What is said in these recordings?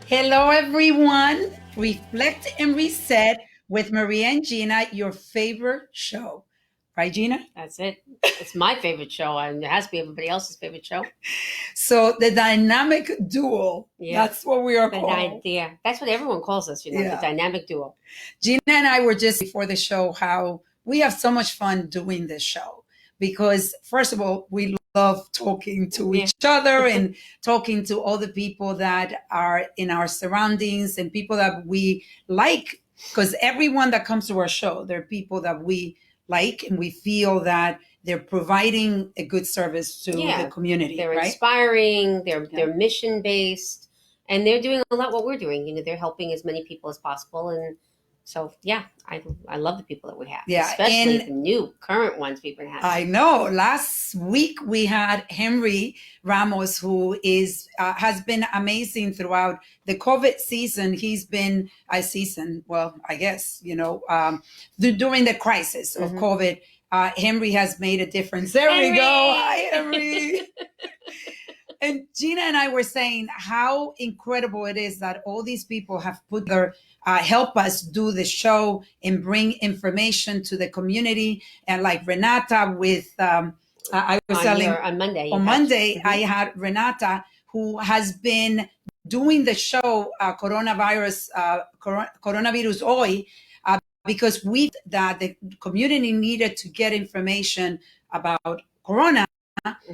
Hello, everyone. Reflect and Reset with Maria and Gina, your favorite show. Right, Gina? That's it. It's my favorite show, and it has to be everybody else's favorite show. So, the dynamic duo, Yeah, that's what we are the called. idea. That's what everyone calls us, the Yeah. dynamic duo. Gina and I were just before the show how we have so much fun doing this show because, first of all, we love talking to Yeah. each other and talking to all the people that are in our surroundings and people that we like. Because everyone that comes to our show, they're people that we like and we feel that they're providing a good service to the Yeah, community, they're right? inspiring. They're Yeah. they're mission based, and they're doing a lot what we're doing. They're helping as many people as possible, and so yeah, I love the people that we have, Yeah. especially And the new current ones we've been having. I know. Last week we had Henry Ramos, who is has been amazing throughout the COVID season. He's been a season, well, I guess during the crisis of COVID. Henry has made a difference. There we go. Hi, Henry. And Gina and I were saying how incredible it is that all these people have put their help us do the show and bring information to the community. And like Renata with I was telling On Monday. on Monday I had Renata who has been doing the show coronavirus hoy because we that the community needed to get information about corona,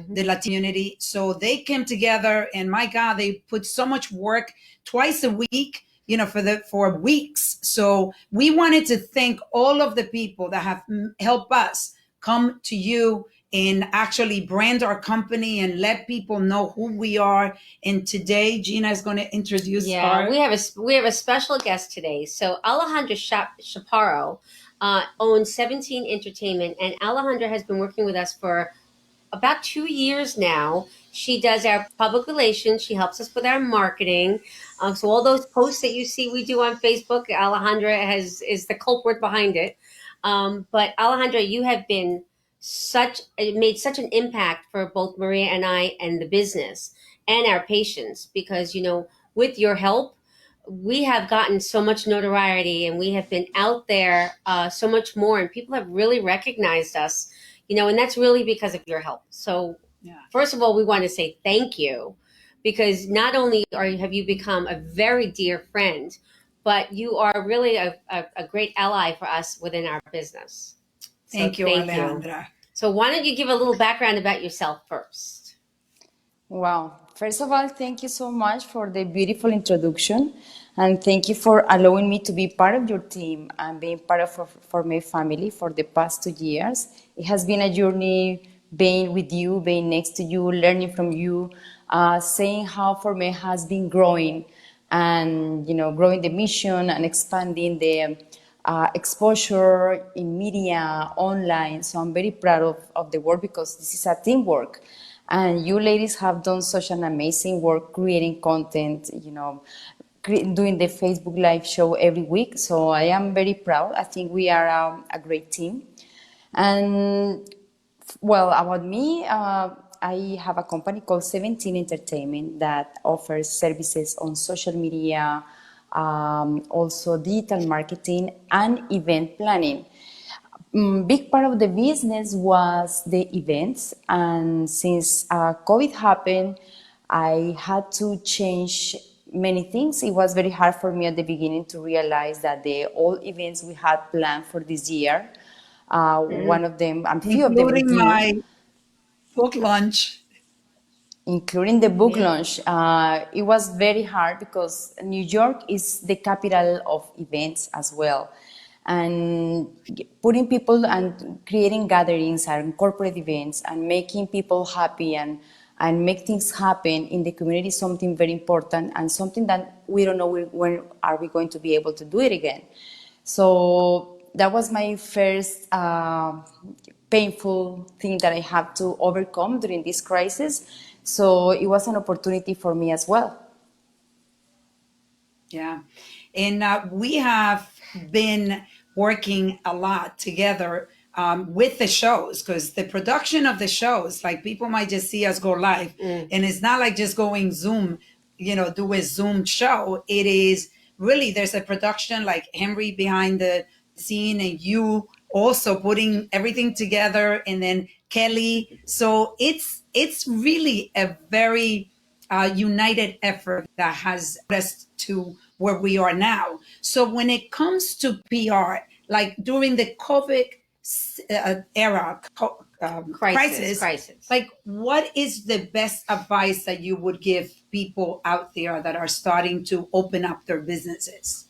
the Latino community. So they came together, and my God, they put so much work twice a week, for weeks. So we wanted to thank all of the people that have helped us come to you and actually brand our company and let people know who we are. And today, Gina is going to introduce Yeah, we have a special guest today. So Alejandra Chaparro owns 17 Entertainment, and Alejandra has been working with us for about 2 years now. She does our public relations. She helps us with our marketing. So all those posts that you see we do on Facebook, Alejandra is the culprit behind it. But Alejandra, you have been made such an impact for both Maria and I and the business and our patients because with your help we have gotten so much notoriety and we have been out there so much more, and people have really recognized us, and that's really because of your help. So Yeah. first of all, we want to say thank you, because not only have you become a very dear friend, but you are really a great ally for us within our business. So Thank you, Alejandra. So why don't you give a little background about yourself first? Wow. First of all, thank you so much for the beautiful introduction. And thank you for allowing me to be part of your team and being part of Formé family for the past 2 years. It has been a journey being with you, being next to you, learning from you, seeing how Formé has been growing and, growing the mission and expanding the exposure in media, online. So I'm very proud of the work because this is a teamwork. And you ladies have done such an amazing work creating content, doing the Facebook Live show every week. So I am very proud. I think we are a great team. And well, about me, I have a company called 17 Entertainment that offers services on social media, also digital marketing and event planning. Big part of the business was the events, and since COVID happened, I had to change many things. It was very hard for me at the beginning to realize that the all events we had planned for this year, one of them and few of them with Including you, my book launch. including the book Yeah. launch, it was very hard because New York is the capital of events as well. And putting people and creating gatherings and corporate events and making people happy and make things happen in the community is something very important and something that we don't know when are we going to be able to do it again. So that was my first painful thing that I had to overcome during this crisis. So it was an opportunity for me as well. Yeah. And we have been working a lot together with the shows because the production of the shows, like people might just see us go live, and it's not like just going Zoom. do a Zoom show. It is really, there's a production like Henry behind the scene, and you also putting everything together, and then Kelly. So it's really a very united effort that has led us to where we are now. So when it comes to PR, like during the COVID era, crisis, like what is the best advice that you would give people out there that are starting to open up their businesses?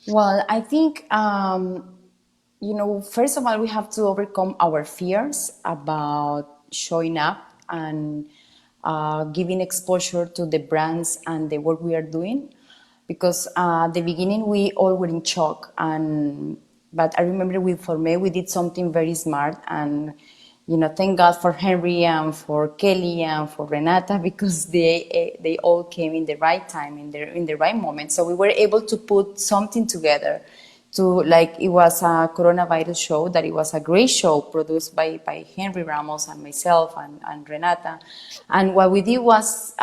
Well, I think, first of all, we have to overcome our fears about showing up and giving exposure to the brands and the work we are doing. Because at the beginning, we all were in shock. But I remember with Formé, we did something very smart. And thank God for Henry and for Kelly and for Renata, because they all came in the right time, in the right moment. So we were able to put something together. It was a coronavirus show, that it was a great show produced by Henry Ramos and myself and Renata. And what we did was,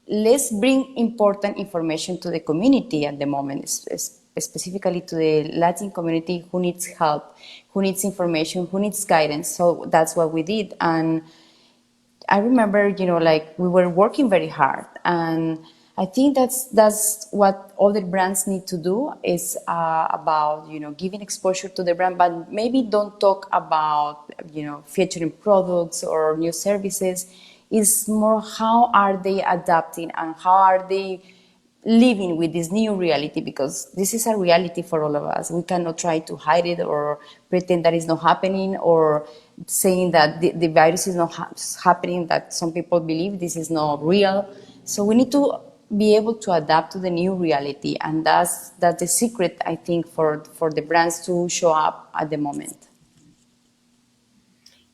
let's bring important information to the community at the moment, specifically to the Latin community who needs help, who needs information, who needs guidance. So that's what we did. And I remember, we were working very hard. And I think that's what all the brands need to do, is about, giving exposure to the brand, but maybe don't talk about, featuring products or new services. It's more, how are they adapting and how are they living with this new reality, because this is a reality for all of us. We cannot try to hide it or pretend that it's not happening, or saying that the virus is not happening, that some people believe this is not real. So we need to be able to adapt to the new reality, and that's the secret, I think, for the brands to show up at the moment.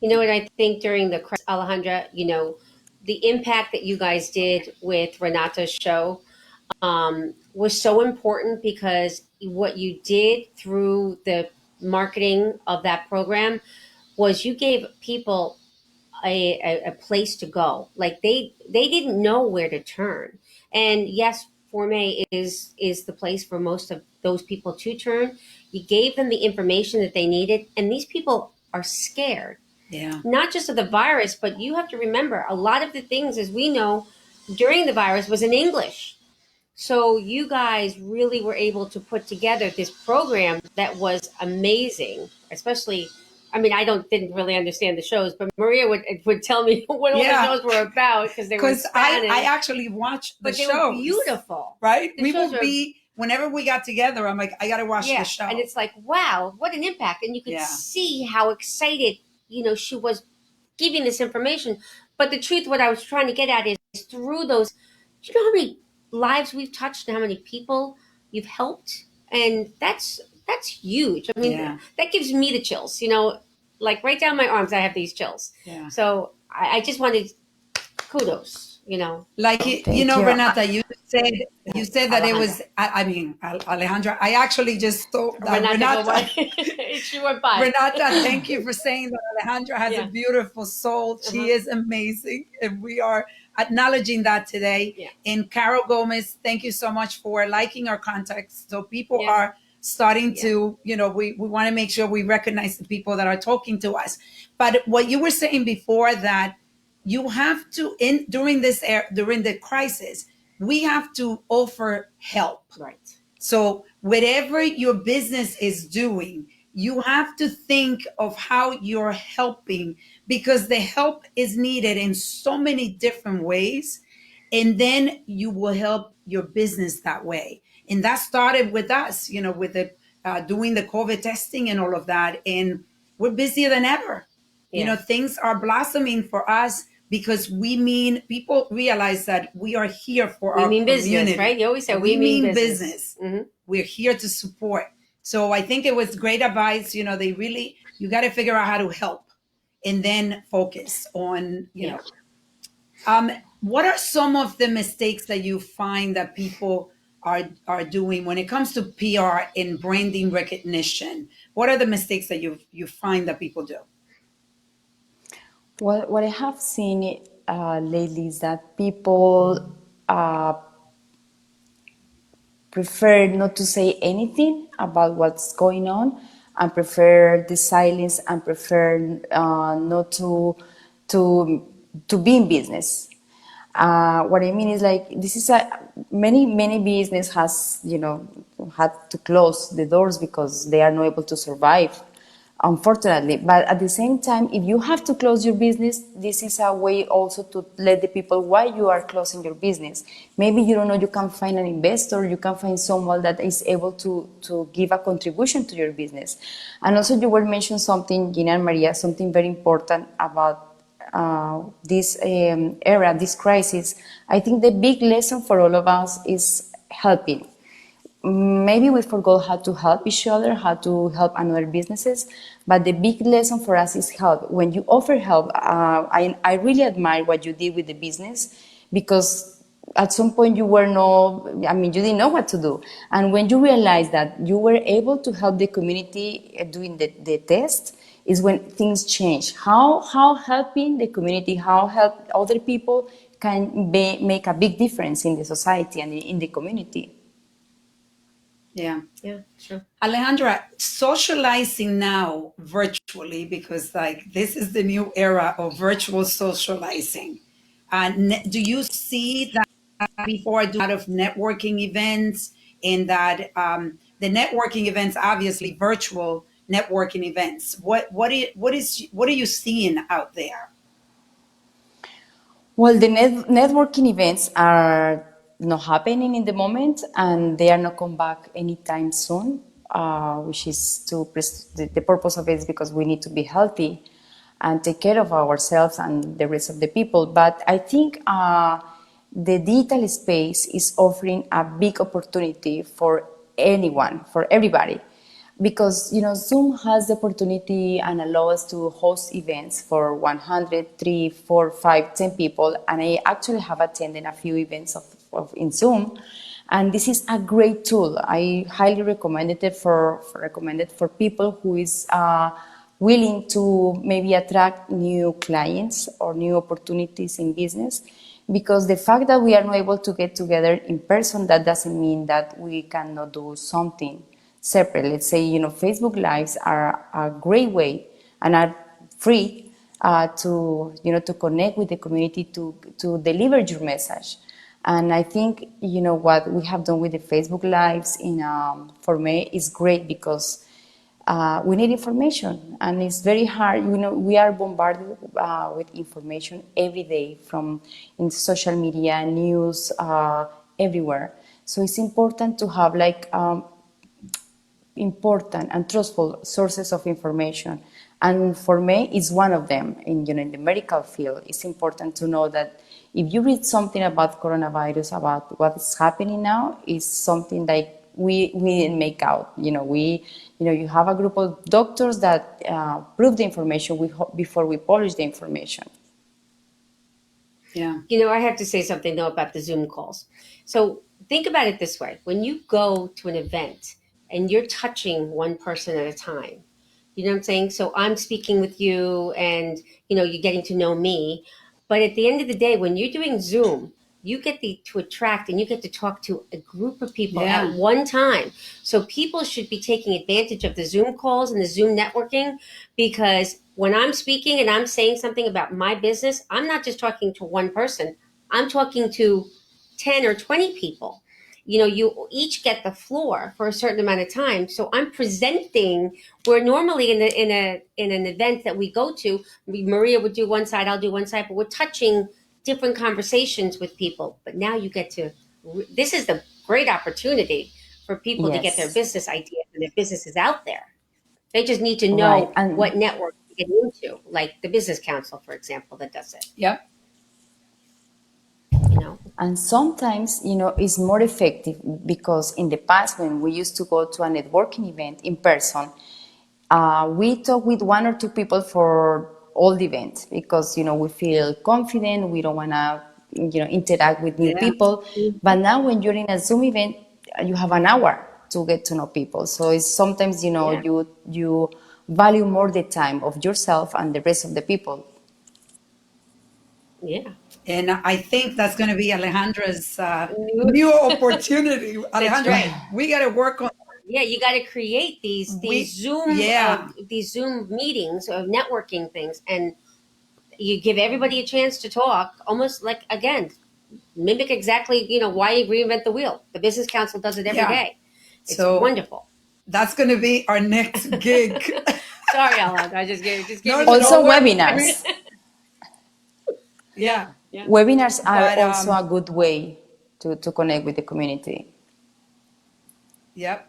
And I think during the crisis, Alejandra, the impact that you guys did with Renata's show was so important, because what you did through the marketing of that program was you gave people a place to go. Like they didn't know where to turn. And yes, Formé is the place for most of those people to turn. You gave them the information that they needed, and these people are scared. Yeah. Not just of the virus, but you have to remember, a lot of the things, as we know, during the virus was in English. So you guys really were able to put together this program that was amazing. Especially, I mean, I didn't really understand the shows, but Maria would tell me what all the shows were about, because they were in Because Spanish. I actually watched the but they shows. were beautiful, right? The We shows would be, whenever we got together, I'm like, I got to watch the show. and it's like, wow, what an impact. And you could see how excited, she was giving this information. But the truth, what I was trying to get at is, through those, do you know how many lives we've touched and how many people you've helped? And that's huge. I mean, that gives me the chills, like right down my arms, I have these chills. Yeah. So I just wanted kudos, Like, Renata, you said that it was, I mean, Alejandra, I actually just thought that Renata she went by. Renata, thank you for saying that Alejandra has a beautiful soul. She is amazing. And we are acknowledging that today. Yeah. And Carol Gomez, thank you so much for liking our context. So people are starting to, we want to make sure we recognize the people that are talking to us. But what you were saying before, that you have to, during the crisis, we have to offer help. Right. So whatever your business is doing, you have to think of how you're helping, because the help is needed in so many different ways. And then you will help your business that way. And that started with us, with the doing the COVID testing and all of that. And we're busier than ever. Things are blossoming for us, because people realize that we are here for our community. Business, right? You always say we mean business. Mm-hmm. We're here to support. So I think it was great advice. You got to figure out how to help, and then focus on, what are some of the mistakes that you find that people are doing when it comes to PR and branding recognition? What are the mistakes that you find that people do? Well, what I have seen lately is that people prefer not to say anything about what's going on and prefer the silence and prefer not to be in business. What I mean is like this is a many business has had to close the doors because they are not able to survive, unfortunately. But at the same time, if you have to close your business, this is a way also to let the people why you are closing your business. Maybe you don't know, you can find an investor, you can find someone that is able to give a contribution to your business. And also you were mentioning something, Gina and Maria, something very important about this era, this crisis. I think the big lesson for all of us is helping. Maybe we forgot how to help each other, how to help another businesses, but the big lesson for us is help. When you offer help, I really admire what you did with the business, because at some point you were no, I mean, you didn't know what to do. And when you realized that you were able to help the community doing the test, is when things change. How helping the community, how help other people can make a big difference in the society and in the community. Yeah. Yeah, sure. Alejandra, socializing now virtually, because like this is the new era of virtual socializing. Do you see that before I do a lot of networking events, and that the networking events, obviously virtual networking events? What are you seeing out there? Well, the networking events are not happening in the moment, and they are not come back anytime soon. Which is the purpose of it is because we need to be healthy and take care of ourselves and the rest of the people. But I think the digital space is offering a big opportunity for anyone, for everybody, because Zoom has the opportunity and allow us to host events for 100, 3, 4, 5, 10 people, and I actually have attended a few events in Zoom, and this is a great tool. I highly recommend it for people who is willing to maybe attract new clients or new opportunities in business, because the fact that we are not able to get together in person, that doesn't mean that we cannot do something separate. Let's say, Facebook Lives are a great way and are free to connect with the community, to deliver your message. And I think, what we have done with the Facebook Lives in Formé is great, because we need information, and it's very hard. We are bombarded with information every day from in social media, news, everywhere. So it's important to have like important and trustful sources of information. And for me, it's one of them. In the medical field, it's important to know that if you read something about coronavirus, about what is happening now, is something like we didn't make out. You have a group of doctors that prove the information before we publish the information. Yeah. I have to say something though about the Zoom calls. So think about it this way: when you go to an event and you're touching one person at a time, you know what I'm saying? So I'm speaking with you, and you're getting to know me. But at the end of the day, when you're doing Zoom, you get to attract and you get to talk to a group of people at Yeah. one time. So people should be taking advantage of the Zoom calls and the Zoom networking, because when I'm speaking and I'm saying something about my business, I'm not just talking to one person. I'm talking to 10 or 20 people. You each get the floor for a certain amount of time. So I'm presenting, where normally in an event that we go to, Maria would do one side, I'll do one side, but we're touching different conversations with people. But now you get to, this is the great opportunity for people to get their Yes, business ideas and their businesses out there. They just need to right. know what network to get into, like the Business Council, for example, that does it. Yep. You know. And sometimes, it's more effective, because in the past, when we used to go to a networking event in person, we talk with one or two people for all the event, because, we feel confident, we don't want to, interact with new Yeah. people. But now when you're in a Zoom event, you have an hour to get to know people. So it's sometimes, Yeah. you value more the time of yourself and the rest of the people. Yeah. And I think that's going to be Alejandra's New- new opportunity. That's Alejandra, right. we got to work on Yeah, you got to create we. Yeah, these Zoom meetings of networking things, and you give everybody a chance to talk. Almost like, again, mimic exactly, why reinvent the wheel. The business council does it every yeah. day. It's So wonderful. that's going to be our next gig. Sorry, Alejandra, I just gave No, you some. no, Also, webinars. Yeah, yeah, yeah. Webinars are but also a good way to connect with the community. yep.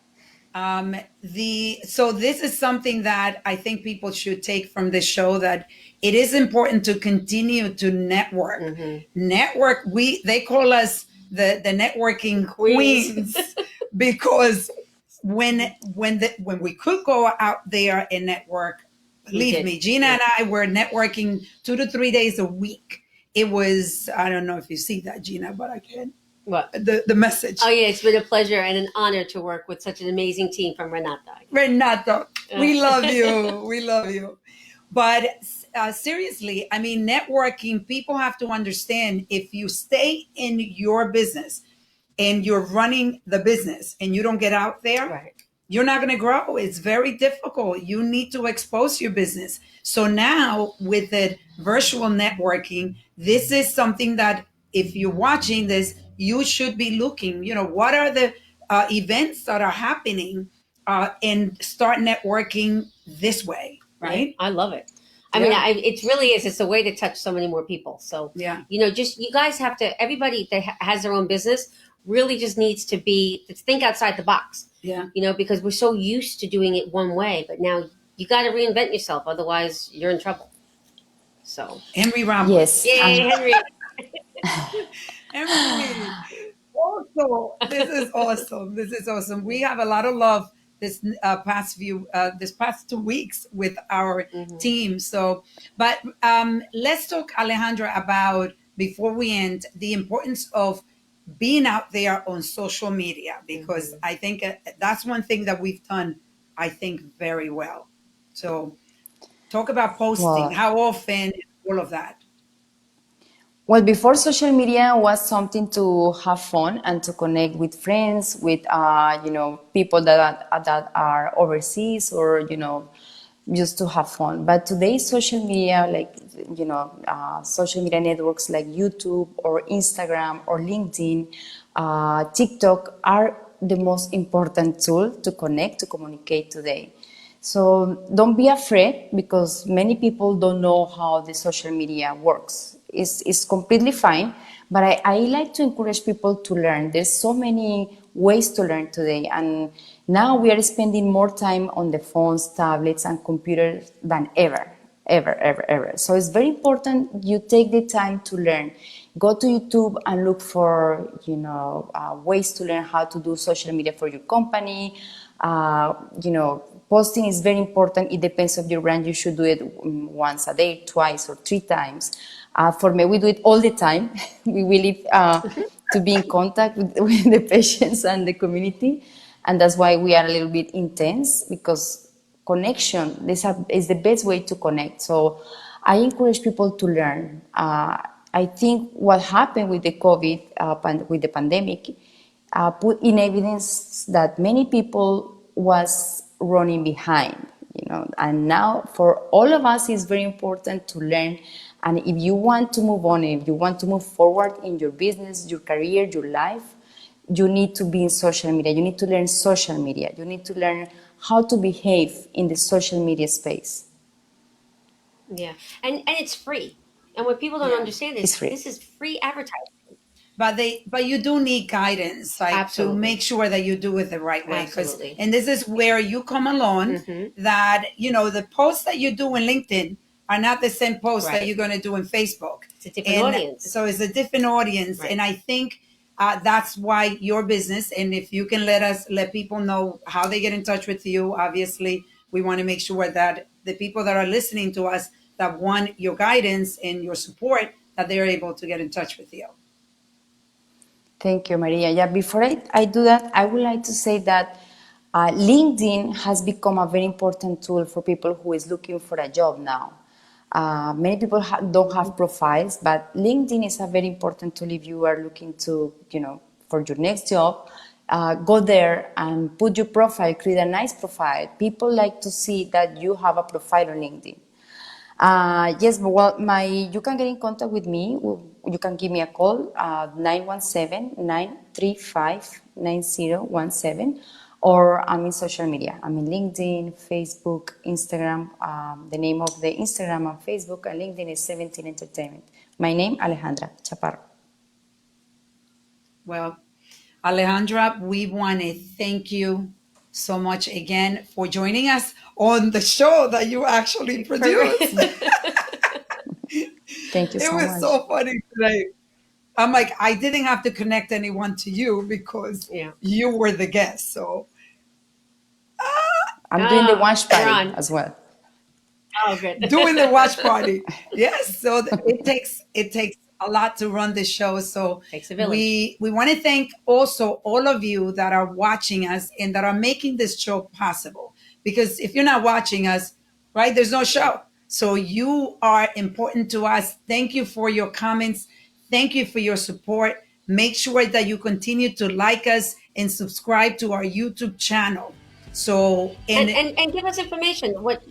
The so this is something that I think people should take from the show, that it is important to continue to network. Mm-hmm. Network. They call us the networking Queens. queens because when we could go out there and network, We believe did. me, Gina Yeah. and I were networking 2 to 3 days a week. It was, I don't know if you see that, Gina, but I can. What? The message. Oh, yeah, it's been a pleasure and an honor to work with such an amazing team from Renata. Renato, we love you. We love you. But seriously, I mean, networking, people have to understand, if you stay in your business and you're running the business and you don't get out there, Right. you're not going to grow. It's very difficult. You need to expose your business. So now with the virtual networking, this is something that if you're watching this, you should be looking, what are the events that are happening, and start networking this way, Yeah, right? I love it. I mean, Yeah. it really is. It's a way to touch so many more people. So, Yeah. just you guys have to. Everybody that has their own business really just needs to think outside the box. Yeah. Because we're so used to doing it one way, but now you got to reinvent yourself. Otherwise, you're in trouble. So, Henry Ramos. Yes, yay, Henry! Henry. Also, this is awesome. This is awesome. We have a lot of love this past 2 weeks with our Mhm. team. So, but let's talk, Alejandra, about, before we end, the importance of being out there on social media, because I think that's one thing that we've done, I think, very well. So, talk about posting, well, how often, all of that. well, before social media was something to have fun and to connect with friends, with people that are overseas, or just to have fun. But today, social media, like social media networks like YouTube or Instagram or LinkedIn, TikTok, are the most important tool to connect, to communicate today. So don't be afraid, because many people don't know how the social media works. It's completely fine, but I like to encourage people to learn. There's so many ways to learn today, and now we are spending more time on the phones, tablets, and computers than ever, ever, ever, ever. So it's very important you take the time to learn. Go to YouTube and look for ways to learn how to do social media for your company. Posting is very important. It depends on your brand. You should do it once a day, twice, or 3 times. For me, we do it all the time. We really to be in contact with the patients and the community, and that's why we are a little bit intense, because connection is the best way to connect. So I encourage people to learn. I think what happened with the COVID, with the pandemic, put in evidence that many people was running behind, and now for all of us it's very important to learn. And if you want to move on, if you want to move forward in your business, your career, your life, you need to be in social media. You need to learn social media. You need to learn how to behave in the social media space. Yeah, and it's free. And what people don't Yeah. understand It's is free. this is free advertising. But you do need guidance, like, to Absolutely. make sure that you do it the right way, Absolutely. and this is where you come along, that the posts that you do in LinkedIn are not the same posts that Right. you're going to do in Facebook. It's a different And audience. so it's a different audience. Right. And I think that's why your business, and if you can let people know how they get in touch with you, obviously we want to make sure that the people that are listening to us, that want your guidance and your support, that they're able to get in touch with you. Thank you, Maria. Yeah, before I do that, I would like to say that LinkedIn has become a very important tool for people who is looking for a job now. Many people don't have profiles, but LinkedIn is a very important tool if you are looking to, for your next job. Go there and put your profile, create a nice profile. People like to see that you have a profile on LinkedIn. Yes, well, you can get in contact with me. You can give me a call, 917-935-9017, or I'm in social media. I'm in LinkedIn, Facebook, Instagram. The name of the Instagram and Facebook and LinkedIn is 17 Entertainment. My name, Alejandra Chaparro. Well, Alejandra, we want to thank you so much again for joining us on the show that you actually produced. Thank you It so was much. so funny today. I'm like, I didn't have to connect anyone to you because Yeah. you were the guest. So I'm doing the watch You're party on. as well. Oh, good. doing the watch party. Yes, so it takes a lot to run the show. So Takes a village. we want to thank also all of you that are watching us and that are making this show possible. Because if you're not watching us, right, there's no show. So you are important to us. Thank you for your comments. Thank you for your support. Make sure that you continue to like us and subscribe to our YouTube channel. So, and, and and and give us information. What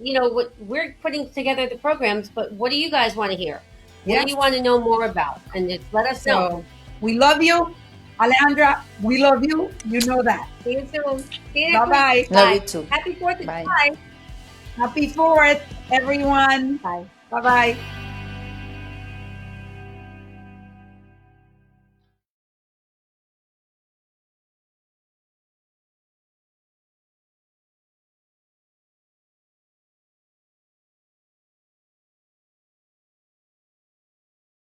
we're putting together the programs, but what do you guys want to hear? What do yes, you want to know more about? And just let us know. so we love you, Alejandra. We love you. You know that. See you soon. See you Bye next week. bye. Love you Bye. too. Happy 4th of Bye. July. Happy 4th, everyone. Bye. Bye bye.